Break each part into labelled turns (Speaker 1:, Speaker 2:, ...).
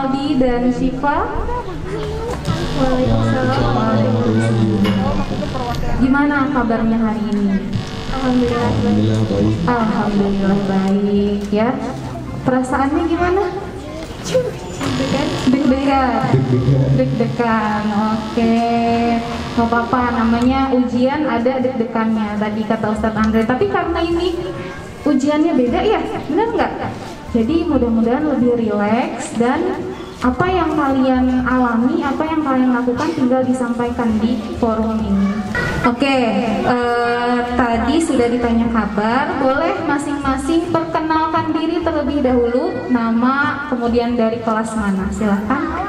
Speaker 1: Aldi dan Syifa.
Speaker 2: Waalaikumsalam.
Speaker 1: Gimana kabarnya hari ini?
Speaker 2: Alhamdulillah baik.
Speaker 1: Alhamdulillah baik ya. Perasaannya gimana? Deg-degan. Oke, nggak apa-apa, namanya ujian ada deg-degannya tadi kata Ustadz Andre. Tapi karena ini ujiannya beda ya, benar nggak? Jadi mudah-mudahan lebih rileks dan apa yang kalian alami, apa yang kalian lakukan tinggal disampaikan di forum ini. Oke, tadi sudah ditanya kabar, boleh masing-masing perkenalkan diri terlebih dahulu, nama, kemudian dari kelas mana, silahkan.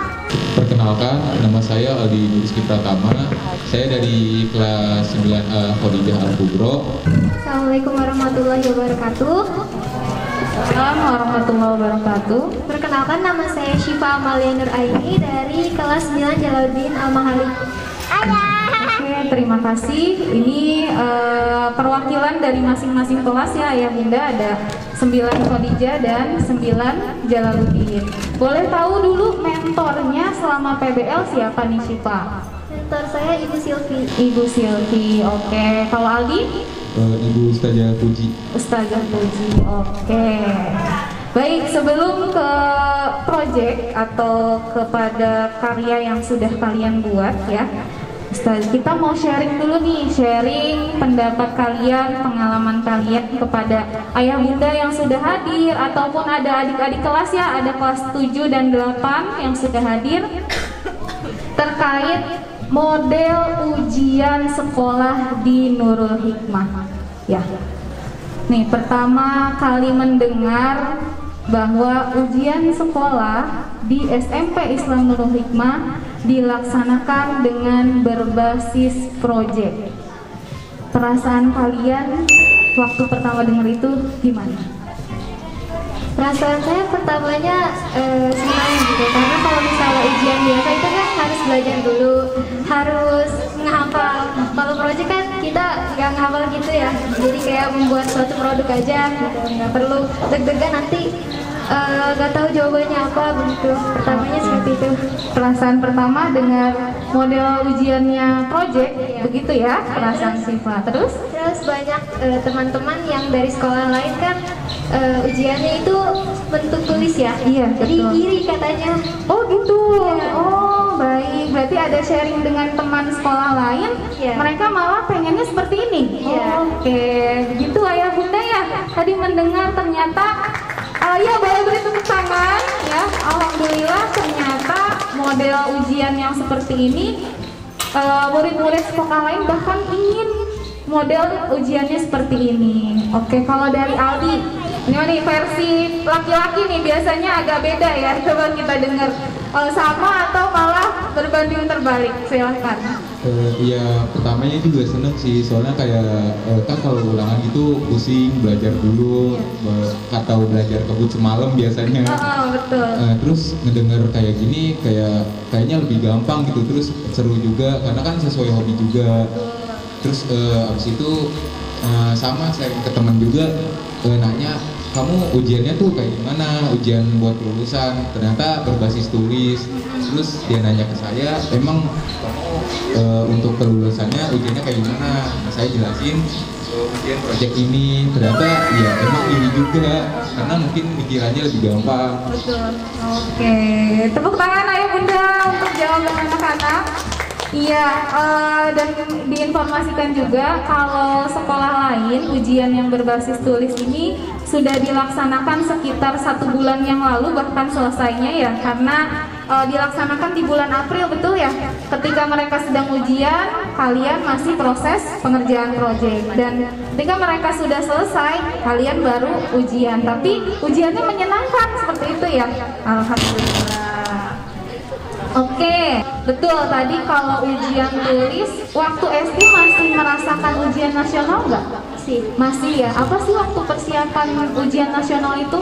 Speaker 3: Perkenalkan, nama saya Aldi Rizky Pratama, saya dari kelas 9A Khadijah Al-Kubro.
Speaker 2: Assalamualaikum warahmatullahi wabarakatuh.
Speaker 1: Assalamualaikum warahmatullahi wabarakatuh.
Speaker 2: Perkenalkan, nama saya Syifa Amalia Nur Aini dari kelas 9 Jalaluddin Al-Mahali.
Speaker 1: Oke, terima kasih. Ini perwakilan dari masing-masing kelas ya, Ayah Bunda. Ada 9 Khadijah dan 9 Jalaluddin. Boleh tahu dulu mentornya selama PBL siapa nih, Syifa?
Speaker 2: Mentor saya Ibu Silvi.
Speaker 1: Ibu Silvi. Oke, kalau Aldi?
Speaker 3: Ibu Ustazah Puji.
Speaker 1: Ustazah Puji. Oke. Baik, sebelum ke project atau kepada karya yang sudah kalian buat ya, Ustaz, kita mau sharing dulu nih, sharing pendapat kalian, pengalaman kalian kepada ayah bunda yang sudah hadir ataupun ada adik-adik kelas ya, ada kelas 7 dan 8 yang sudah hadir terkait model ujian sekolah di Nurul Hikmah. Ya. Nih, pertama kali mendengar bahwa ujian sekolah di SMP Islam Nurul Hikmah dilaksanakan dengan berbasis proyek. Perasaan kalian waktu pertama dengar itu gimana?
Speaker 2: Perasaan saya pertamanya senang gitu, karena kalau misalnya ujian biasa itu kan harus belajar dulu, harus menghafal. Kalau proyek kan kita nggak menghafal gitu ya, jadi kayak membuat suatu produk aja gitu, nggak perlu deg-degan nanti nggak tahu jawabannya apa begitu. Pertamanya seperti itu.
Speaker 1: Perasaan pertama dengar model ujiannya project, begitu ya perasaan Syifa. Terus
Speaker 2: Banyak teman-teman yang dari sekolah lain kan ujiannya itu bentuk tulis ya.
Speaker 1: Iya,
Speaker 2: Jadi
Speaker 1: betul.
Speaker 2: iri katanya.
Speaker 1: oh gitu.
Speaker 2: Iya.
Speaker 1: Oh baik, berarti ada sharing dengan teman sekolah lain.
Speaker 2: Iya.
Speaker 1: Mereka malah pengennya seperti ini.
Speaker 2: Iya.
Speaker 1: Oke, gitu ayah bunda ya. Tadi mendengar ternyata ya boleh beri tepuk tangan ya. Alhamdulillah ternyata model ujian yang seperti ini murid-murid sekolah lain bahkan ingin model ujiannya seperti ini. Oke, kalau dari Aldi, ini nih versi laki-laki nih biasanya agak beda ya. Coba kita dengar sama atau malah berbanding terbalik. Silahkan.
Speaker 3: Ya pertamanya juga seneng sih, soalnya kayak kan kalau ulangan gitu pusing, belajar dulu atau belajar kebut semalam biasanya.
Speaker 1: Betul.
Speaker 3: Terus ngedenger kayak gini kayaknya lebih gampang gitu, terus seru juga karena kan sesuai hobi juga. Terus abis itu sama sharing ke teman juga, nanya kamu ujiannya tuh kayak gimana, ujian buat kelulusan, ternyata berbasis tulis. Terus dia nanya ke saya, emang kamu untuk kelulusannya ujiannya kayak gimana? Nah, saya jelasin ujian project ini, ternyata ya emang ini juga, karena mungkin pikirannya lebih gampang.
Speaker 1: Betul. Oke, tepuk tangan ayah bunda untuk jawaban anak-anak. Iya, dan diinformasikan juga kalau sekolah lain ujian yang berbasis tulis ini sudah dilaksanakan sekitar 1 bulan yang lalu, bahkan selesainya ya, karena dilaksanakan di bulan April, betul ya? Ketika mereka sedang ujian, kalian masih proses pengerjaan proyek, dan ketika mereka sudah selesai, kalian baru ujian. Tapi ujiannya menyenangkan seperti itu ya. Alhamdulillah. Oke, betul tadi kalau ujian tulis waktu SD masih merasakan ujian nasional nggak? Masih ya. Apa sih waktu persiapan ujian nasional itu?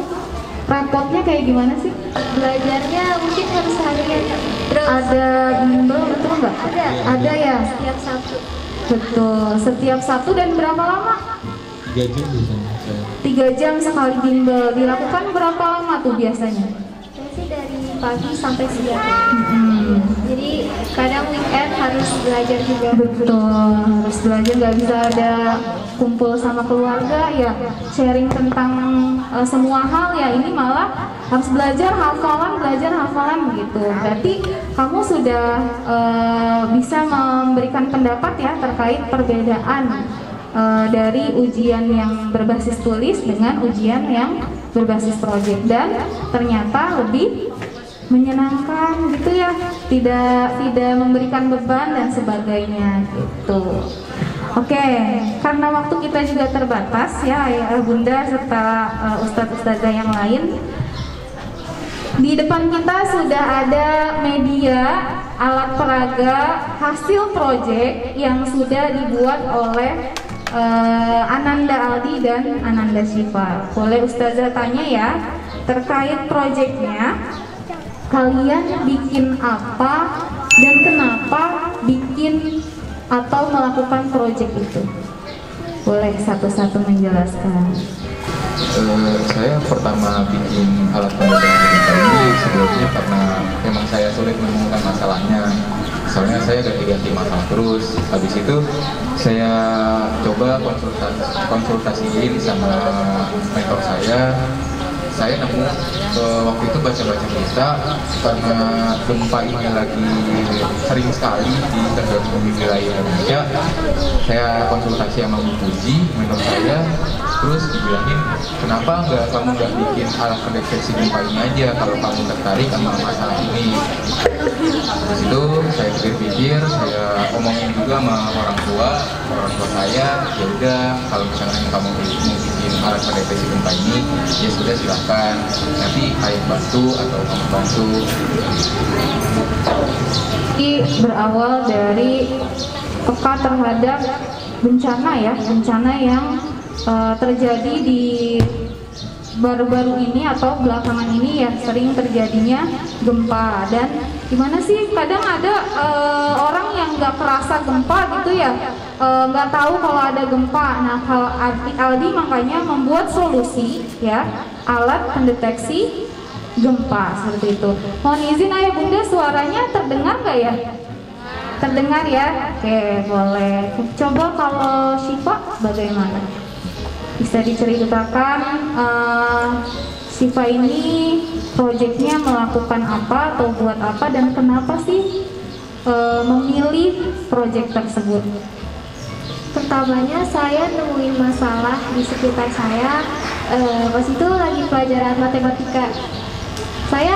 Speaker 1: Repotnya kayak gimana sih?
Speaker 2: Belajarnya mungkin harus seharian. Terus
Speaker 1: Ada bimbel betul nggak? Ada ya.
Speaker 2: setiap Sabtu.
Speaker 1: Betul. Setiap Sabtu dan berapa lama?
Speaker 3: 3 jam biasanya saya.
Speaker 1: 3 jam sekali bimbel. Dilakukan berapa lama tuh biasanya?
Speaker 2: Saya sih dari pagi sampai siang. Jadi kadang weekend harus belajar juga.
Speaker 1: Betul, harus belajar, nggak bisa ada kumpul sama keluarga ya, sharing tentang semua hal ya, ini malah harus belajar hafalan gitu. Berarti kamu sudah bisa memberikan pendapat ya terkait perbedaan dari ujian yang berbasis tulis dengan ujian yang berbasis proyek, dan ternyata lebih menyenangkan gitu ya, tidak memberikan beban dan sebagainya gitu. Oke, karena waktu kita juga terbatas ya Ayah Bunda serta ustadz-ustadzah yang lain, di depan kita sudah ada media alat peraga hasil proyek yang sudah dibuat oleh Ananda Aldi dan Ananda Syifa. Boleh ustazah tanya ya terkait proyeknya, kalian bikin apa dan kenapa bikin atau melakukan proyek itu? Boleh satu-satu menjelaskan.
Speaker 3: Saya pertama bikin alat pembayaran ini sebelumnya karena memang saya sulit menemukan masalahnya. Soalnya saya ganti-ganti masalah terus. Habis itu saya coba konsultasiin sama mentor saya. Saya nemu waktu itu baca-baca berita karena gempa ini lagi sering sekali terjadi di wilayah Indonesia. Saya konsultasi sama Bu Puji, mentor saya, terus dibilangin kenapa kamu nggak bikin alat pendeteksi gempa ini aja kalau kamu tertarik sama masalah ini. Terus itu saya pikir-pikir, saya omongin juga sama orang tua saya, ya udah kalau misalnya kamu mau bikin alat pendeteksi gempa ini, ya sudah silahkan, nanti ayah bantu atau kamu bantu.
Speaker 1: Ini berawal dari peka terhadap bencana ya, bencana yang terjadi di baru-baru ini atau belakangan ini ya, sering terjadinya gempa. Dan gimana sih kadang ada orang yang nggak kerasa gempa gitu ya, nggak tahu kalau ada gempa. Nah kalau Aldi makanya membuat solusi ya, alat pendeteksi gempa seperti itu. Mohon izin Ayah Bunda, suaranya terdengar nggak ya? Terdengar ya? Oke, boleh. Coba kalau Syifa bagaimana? Bisa diceritakan Syifa ini proyeknya melakukan apa atau buat apa dan kenapa sih memilih proyek tersebut?
Speaker 2: Pertamanya saya nemuin masalah di sekitar saya, pas itu lagi pelajaran matematika. Saya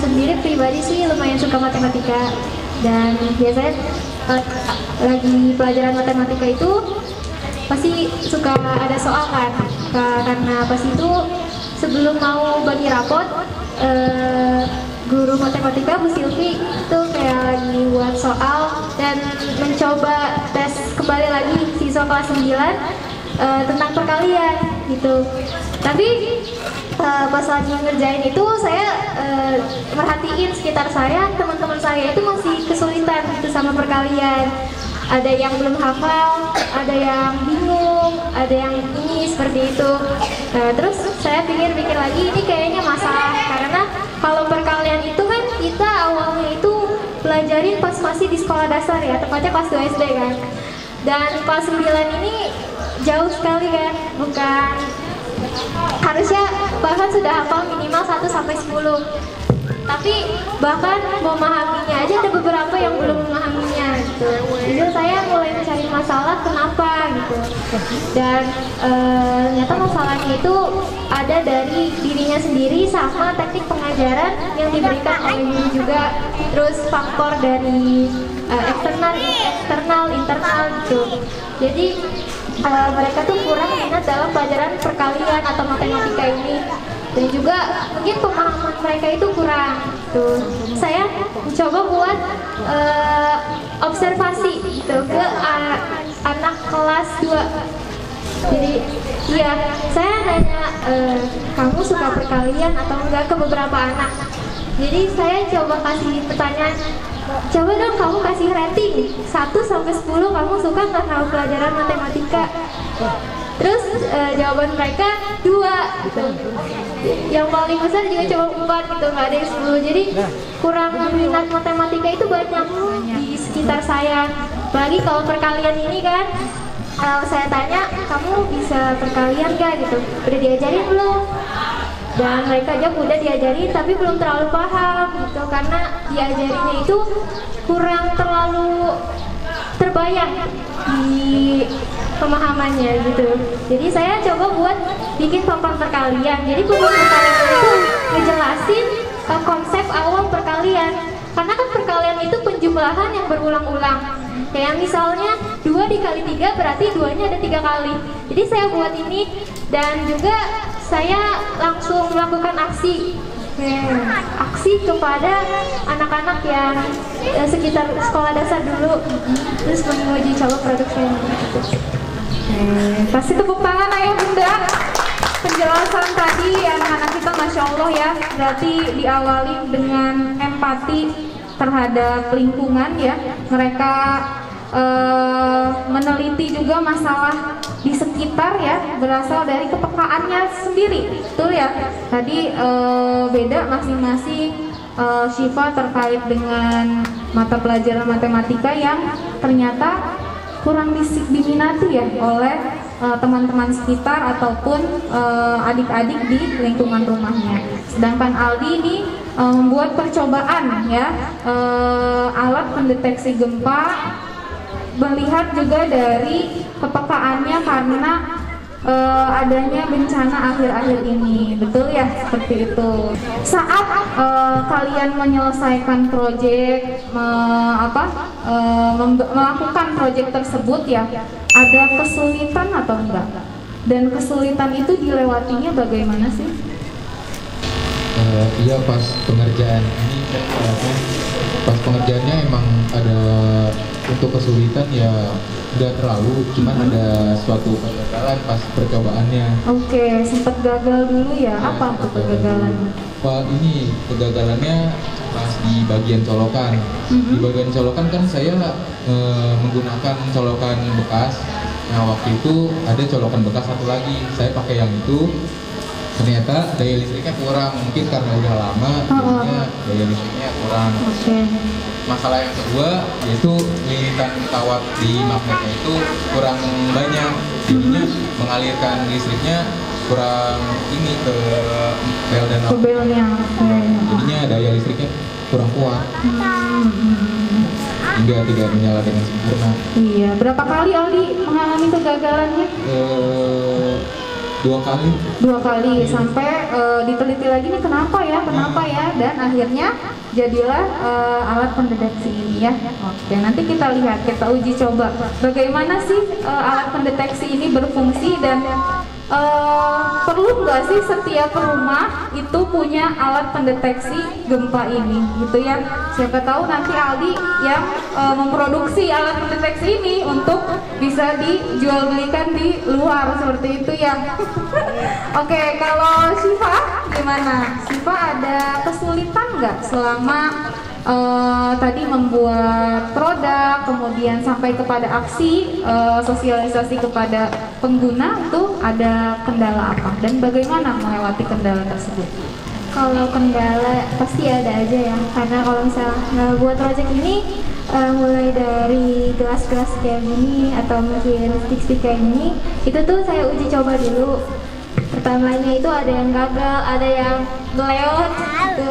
Speaker 2: sendiri pribadi sih lumayan suka matematika, dan biasanya lagi pelajaran matematika itu pasti suka ada soal kan, karena pas itu sebelum mau bagi rapot, guru matematika Bu Silvi itu kayak lagi buat soal dan mencoba tes kembali lagi siswa kelas 9 tentang perkalian gitu. Tapi pas lagi ngerjain itu saya merhatiin sekitar saya, teman-teman saya itu masih kesulitan gitu sama perkalian. Ada yang belum hafal, ada yang bingung, ada yang ini seperti itu. Terus saya pikir-pikir lagi, ini kayaknya masalah, karena kalau perkalian itu kan kita awalnya itu pelajarin pas masih di sekolah dasar ya, tepatnya kelas 2 SD kan. Dan kelas 9 ini jauh sekali kan, bukan, harusnya bahkan sudah hafal minimal 1 sampai 10. Tapi bahkan memahaminya aja ada beberapa yang belum memahaminya gitu. Jadi saya mulai mencari masalah kenapa gitu. Dan ternyata masalahnya itu ada dari dirinya sendiri sama teknik pengajaran yang diberikan oleh guru juga. Terus faktor dari eksternal, internal gitu. Jadi mereka tuh kurang minat dalam pelajaran perkalian atau matematika ini. Dan juga mungkin pemahaman mereka itu kurang tuh. Saya mencoba buat observasi gitu ke anak kelas 2. Jadi ya saya nanya, kamu suka perkalian atau enggak, ke beberapa anak. Jadi saya coba kasih pertanyaan, coba dong kamu kasih rating 1 sampai 10, kamu suka nggak sama pelajaran matematika? Terus jawaban mereka 2 gitu. Yang paling besar juga cuma 4 gitu, nggak ada yang 10. Jadi kurang minat matematika itu banyak di sekitar saya. Apalagi kalau perkalian ini kan, kalau saya tanya, kamu bisa perkalian gak gitu? Udah diajarin belum? Dan mereka jawab udah diajarin tapi belum terlalu paham gitu, karena diajarinnya itu kurang terlalu terbayang di pemahamannya gitu. Jadi saya coba buat bikin papan perkalian. Jadi papan perkalian itu ngejelasin konsep awal perkalian. Karena kan perkalian itu penjumlahan yang berulang-ulang. Kayak misalnya 2 dikali 3 berarti 2-nya ada 3 kali. Jadi saya buat ini dan juga saya langsung melakukan aksi. Aksi kepada anak-anak yang sekitar sekolah dasar dulu. Terus menguji coba produk saya.
Speaker 1: Kasih tepuk tangan ayah bunda. Penjelasan tadi anak-anak kita Masya Allah ya, berarti diawali dengan empati terhadap lingkungan ya. Mereka meneliti juga masalah di sekitar ya, berasal dari kepekaannya sendiri, betul ya. Tadi beda masing-masing. Syifa terkait dengan mata pelajaran matematika yang ternyata kurang diminati ya oleh teman-teman sekitar ataupun adik-adik di lingkungan rumahnya. Sedangkan Aldi ini membuat percobaan ya, alat pendeteksi gempa, melihat juga dari kepekaannya karena adanya bencana akhir-akhir ini, betul ya, seperti itu. Saat kalian menyelesaikan proyek, melakukan proyek tersebut ya, ada kesulitan atau enggak? Dan kesulitan itu dilewatinya bagaimana sih?
Speaker 3: Iya, pas pengerjaan ini pas pengerjaannya emang ada untuk kesulitan ya, nggak terlalu, cuman ada suatu kegagalan pas percobaannya.
Speaker 1: Oke, sempat gagal dulu ya. Apa tuh kegagalannya?
Speaker 3: Pak, ini kegagalannya pas di bagian colokan. Di bagian colokan kan saya menggunakan colokan bekas. Nah, waktu itu ada colokan bekas satu lagi, saya pakai yang itu. Ternyata daya listriknya kurang, mungkin karena udah lama, jadinya daya listriknya kurang. Masalah yang kedua yaitu lilitan kawat di magnetnya itu kurang banyak, jadinya mengalirkan listriknya kurang ini ke bel dan
Speaker 1: belnya.
Speaker 3: Jadinya daya listriknya kurang kuat, hingga tidak menyala dengan sempurna.
Speaker 1: Iya, berapa kali Aldi mengalami kegagalannya?
Speaker 3: 2 kali.
Speaker 1: 2 kali sampai diteliti lagi nih kenapa ya, dan akhirnya jadilah alat pendeteksi ini ya. Oke, nanti kita lihat, kita uji coba bagaimana sih alat pendeteksi ini berfungsi dan perlu nggak sih setiap rumah itu punya alat pendeteksi gempa ini, gitu ya. Siapa tahu nanti Aldi yang memproduksi alat pendeteksi ini untuk bisa dijual belikan di luar seperti itu ya. Oke, kalau Syifa gimana? Syifa ada kesulitan nggak selama tadi membuat produk, kemudian sampai kepada aksi sosialisasi kepada pengguna, itu ada kendala apa dan bagaimana melewati kendala tersebut?
Speaker 2: Kalau kendala pasti ada aja ya, karena kalau misalnya buat project ini mulai dari gelas-gelas kayak gini atau mungkin stick-stick kayak gini, itu tuh saya uji coba dulu. Pertamanya itu ada yang gagal, ada yang melewat gitu.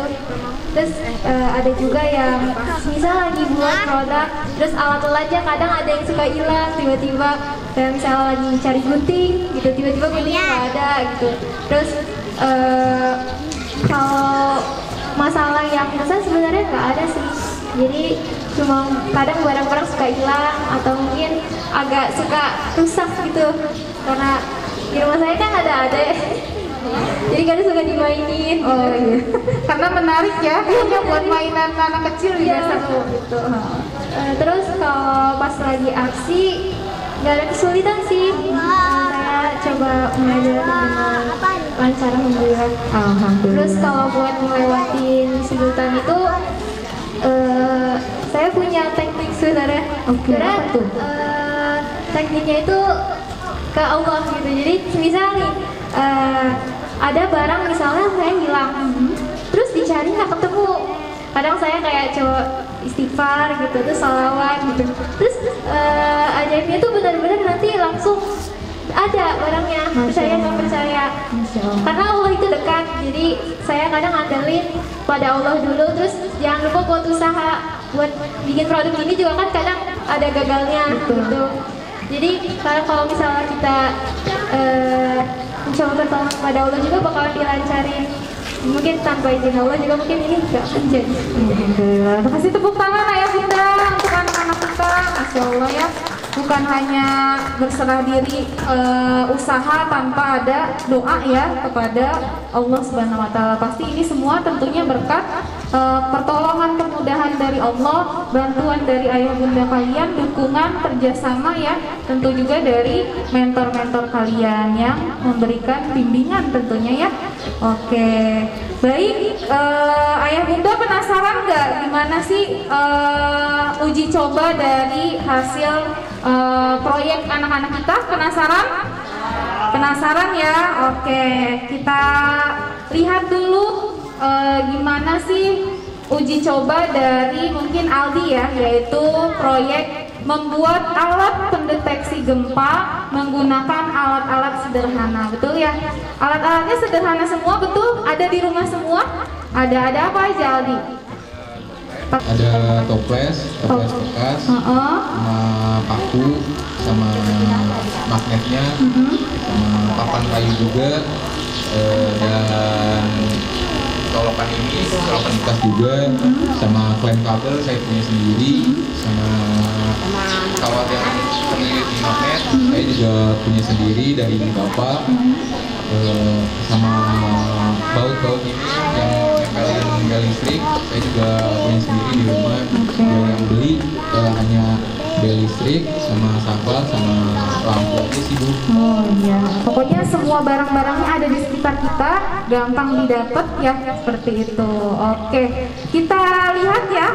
Speaker 2: Terus ada juga yang misal lagi buat produk, terus alat-alatnya kadang ada yang suka hilang tiba-tiba. Kayak misalnya lagi cari gunting gitu, tiba-tiba guntingnya nggak ada gitu. Terus kalau masalah yang besar sebenarnya nggak ada sih. Jadi cuma kadang barang-barang suka hilang atau mungkin agak suka rusak gitu. Karena di rumah saya kan ada jadi kadang suka dimainin gitu.
Speaker 1: Oh iya, karena menarik ya, hanya buat mainan anak kecil juga seru gitu.
Speaker 2: Terus kalau pas lagi aksi nggak ada kesulitan sih. Saya coba mengajar dengan lancar alhamdulillah. Terus kalau buat melewatin kesulitan itu saya punya teknik sebenarnya.
Speaker 1: Oke, apa tuh?
Speaker 2: Tekniknya itu ke Allah gitu. Jadi misal nih ada barang misalnya saya hilang, terus dicari nggak ketemu. Kadang saya kayak coba istighfar gitu, terus salawat gitu. Terus ajaibnya tuh benar-benar nanti langsung ada barangnya, percaya nggak percaya. Karena Allah itu dekat, jadi saya kadang ngandelin pada Allah dulu. Terus jangan lupa buat usaha, buat bikin produk ini juga kan kadang ada gagalnya gitu. Jadi kalau misalnya kita mencoba bertolak kepada Allah juga bakalan dilancarin. Mungkin tanpa izin Allah juga mungkin ini nggak akan jadi.
Speaker 1: Alhamdulillah. Kasih tepuk tangan ayah bunda untuk anak-anak kita. Masya Allah ya. Bukan hanya berserah diri usaha tanpa ada doa ya kepada Allah Subhanahu Wa Taala. Pasti ini semua tentunya berkat pertolongan kemudahan dari Allah, bantuan dari ayah bunda kalian, dukungan kerjasama ya, tentu juga dari mentor-mentor kalian yang memberikan bimbingan tentunya ya. Oke, baik, ayah bunda penasaran nggak gimana sih uji coba dari hasil proyek anak-anak kita? Penasaran? Penasaran ya? Oke, kita lihat dulu gimana sih uji coba dari mungkin Aldi ya, yaitu proyek membuat alat pendeteksi gempa menggunakan alat-alat sederhana. Betul ya? Alat-alatnya sederhana semua, betul? Ada di rumah semua? Ada apa aja Aldi?
Speaker 3: Ada toples bekas, sama paku, sama magnetnya, sama papan kayu juga, dan colokan bekas juga, sama klem kabel saya punya sendiri, sama kawat yang terlilit di magnet saya juga punya sendiri dari bapak, sama baut ini yang nempelin bel listrik saya juga punya sendiri di rumah. Yang beli hanya bel listrik sama sabak sama lampu aja sih Bu.
Speaker 1: Oh iya, pokoknya semua barang-barangnya ada di sekitar kita, gampang didapat ya, seperti itu. Oke, kita lihat ya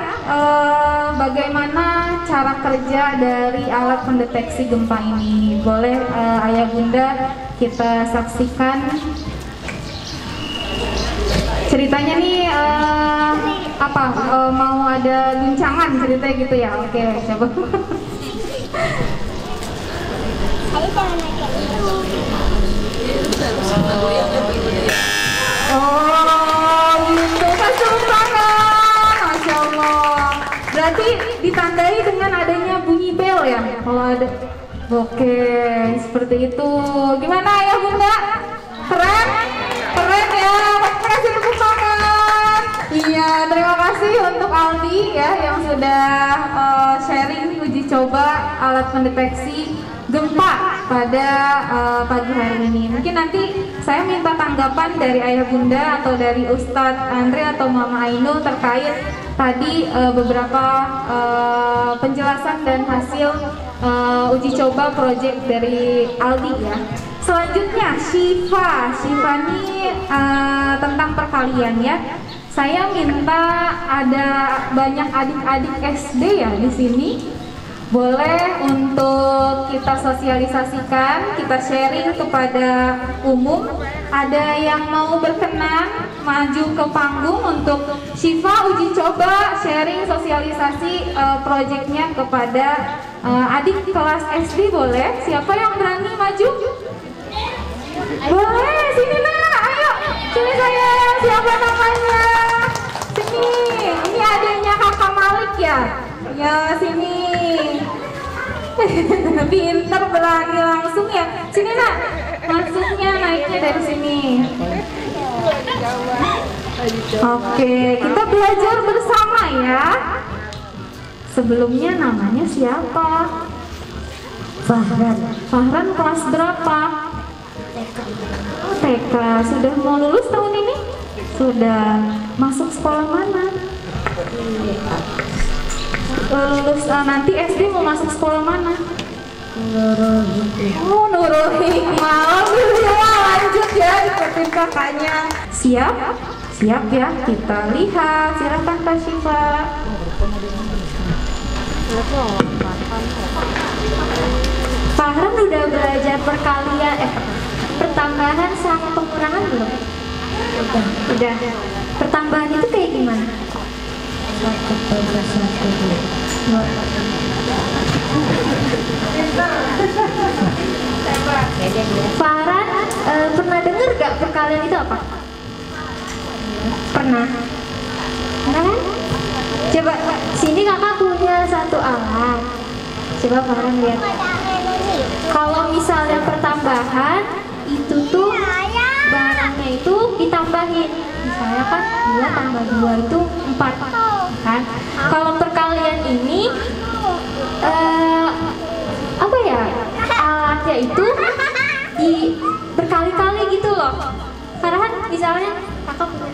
Speaker 1: bagaimana cara kerja dari alat pendeteksi gempa ini. Boleh ayah bunda kita saksikan ceritanya nih. Apa mau ada guncangan ceritanya gitu ya? Oke, coba. Oh gitu, kasih tepuk tangan. Masya Allah. Berarti ditandai dengan adanya bunyi bel ya kalau ada. Oke, seperti itu. Gimana ya bunda? Keren? Keren ya. Kasih tepuk tangan. Iya, terima kasih untuk Aldi ya yang sudah sharing uji coba alat pendeteksi gempa pada pagi hari ini. Mungkin nanti saya minta tanggapan dari ayah bunda atau dari Ustadz Andre atau Mama Ainul terkait tadi beberapa penjelasan dan hasil uji coba project dari Aldi ya. Selanjutnya Syifa ini tentang perkalian ya. Saya minta ada banyak adik-adik SD ya di sini. Boleh untuk kita sosialisasikan, kita sharing kepada umum. Ada yang mau berkenan maju ke panggung untuk Syifa uji coba sharing sosialisasi proyeknya kepada adik kelas SD, boleh? Siapa yang berani maju? Boleh, sini nak, ayo, sini sayang, siapa namanya? Sini, ini adiknya kakak Malik ya? Ya, sini. Pinter, berani langsung ya. Sini nak, masuknya naiknya dari sini. Oke, kita belajar bersama ya. Sebelumnya namanya siapa? Fahran. Fahran kelas berapa? TK. Sudah mau lulus tahun ini? Sudah. Masuk sekolah mana? Lulus nanti SD mau masuk sekolah mana? Oh, Nurul Hikmah. Alhamdulillah, lanjut ya ikutin kakaknya. Siap? Siap ya, kita lihat. Silakan Kak Syifa. Fahran
Speaker 2: udah belajar perkalian, pertambahan sama pengurangan belum? Udah. Pertambahan itu kayak gimana? Farhan pernah dengar gak perkalian itu apa? Pernah? Pernah kan? Coba, sini kakak punya satu alat. Coba Farhan lihat. Kalau misalnya pertambahan, itu tuh barangnya itu ditambahin. Misalnya kan 2 tambah 2 itu 4 kan? Kalau perkalian ini apa ya, alatnya itu berkali-kali gitu loh. Farhan misalnya kakak punya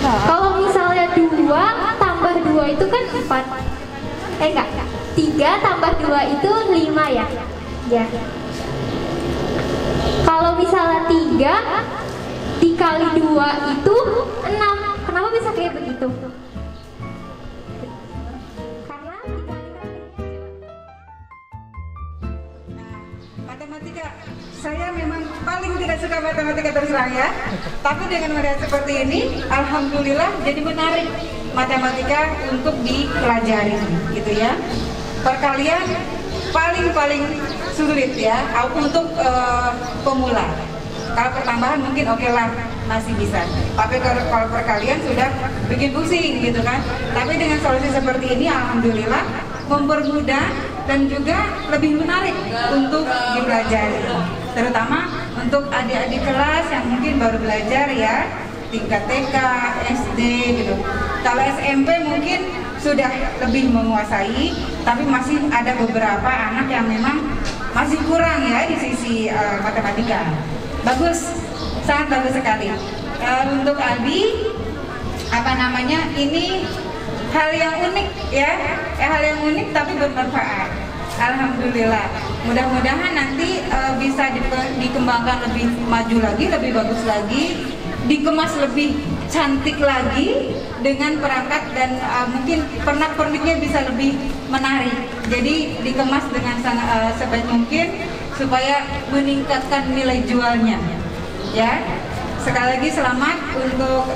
Speaker 2: kalau misalnya 2 tambah 2 itu kan 4. Enggak, 3 tambah 2 itu 5 ya. Ya. Kalau misalnya 3 dikali 2 itu 6. Kenapa bisa kayak begitu? Karena
Speaker 4: matematika, saya memang paling tidak suka matematika terus terang ya. Tapi dengan melihat seperti ini, alhamdulillah jadi menarik matematika untuk dipelajari, gitu ya. Perkalian paling sulit ya untuk pemula. Kalau pertambahan mungkin oke lah, masih bisa. Tapi kalau perkalian sudah bikin pusing gitu kan. Tapi dengan solusi seperti ini, alhamdulillah mempermudah dan juga lebih menarik untuk dipelajari. Terutama untuk adik-adik kelas yang mungkin baru belajar ya, tingkat TK, SD gitu. Kalau SMP mungkin sudah lebih menguasai, tapi masih ada beberapa anak yang memang masih kurang ya di sisi matematika. Bagus, sangat bagus sekali. Untuk Albi, ini hal yang unik ya, hal yang unik tapi bermanfaat. Alhamdulillah. Mudah-mudahan nanti bisa dikembangkan lebih maju lagi, lebih bagus lagi, dikemas lebih cantik lagi dengan perangkat dan mungkin pernak-perniknya bisa lebih menarik. Jadi dikemas dengan sebaik mungkin supaya meningkatkan nilai jualnya. Ya, sekali lagi selamat untuk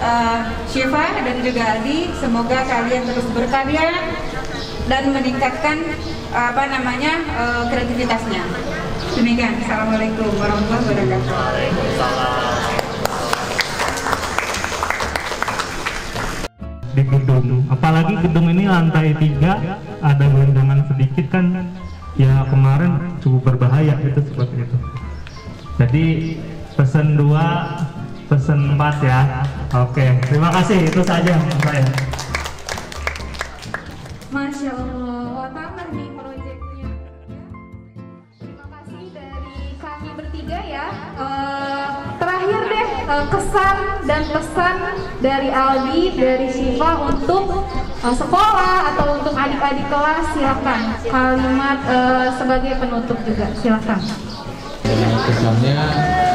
Speaker 4: Syifa dan juga Aldi. Semoga kalian terus berkarya dan meningkatkan kreativitasnya. Demikian. Assalamualaikum warahmatullahi wabarakatuh.
Speaker 5: Di gedung, apalagi gedung ini lantai 3 ada gonjangan sedikit kan ya, kemarin cukup berbahaya itu seperti itu. Jadi pesan 2, pesan 4 ya. Oke, terima kasih, itu saja saya.
Speaker 1: Masya Allah, wah tambah nih proyeknya. Terima kasih dari kami bertiga ya. Terakhir deh kesan dan pesan dari Aldi, dari Syifa untuk sekolah atau untuk adik-adik kelas, silakan. Kalimat sebagai penutup juga, silakan.
Speaker 3: Kesannya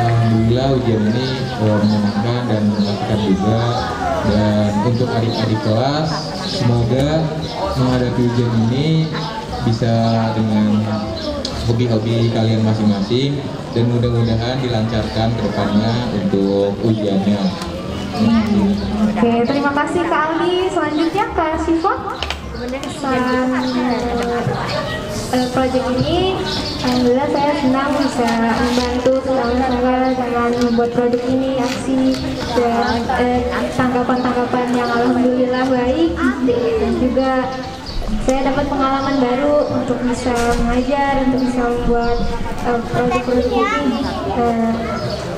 Speaker 3: alhamdulillah ujian ini menyenangkan dan menguatkan juga, dan untuk adik-adik kelas semoga menghadapi ujian ini bisa dengan hobi-hobi kalian masing-masing dan mudah-mudahan dilancarkan ke depannya untuk ujiannya.
Speaker 1: Oke, terima kasih Kak Aldi. Selanjutnya Kak Syifa.
Speaker 2: Proyek ini, alhamdulillah saya senang bisa membantu teman-teman dengan membuat proyek ini, aksi dan tanggapan-tanggapan yang alhamdulillah baik, dan juga saya dapat pengalaman baru untuk bisa mengajar, untuk bisa membuat proyek-proyek ini.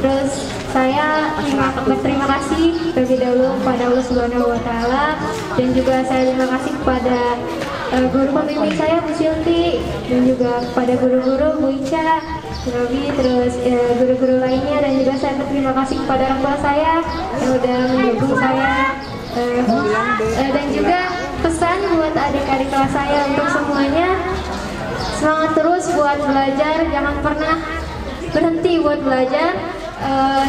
Speaker 2: Terus saya berterima kasih terlebih dahulu kepada Allah Subhanahu wa Ta'ala, dan juga saya terima kasih kepada guru pembimbing saya Bu Silti, dan juga kepada guru-guru Bu Ica, Robi, terus guru-guru lainnya, dan juga saya berterima kasih kepada orang tua saya yang udah mendukung saya, dan juga pesan buat adik-adik kelas saya untuk semuanya, semangat terus buat belajar, jangan pernah berhenti buat belajar.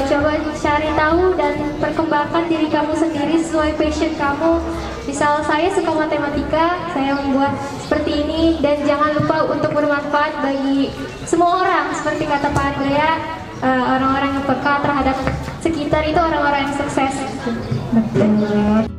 Speaker 2: coba cari tahu dan perkembangkan diri kamu sendiri sesuai passion kamu. Misal saya suka matematika, saya membuat seperti ini, dan jangan lupa untuk bermanfaat bagi semua orang. Seperti kata Pak Andrea, orang-orang yang peka terhadap sekitar itu orang-orang yang sukses.
Speaker 1: Betul.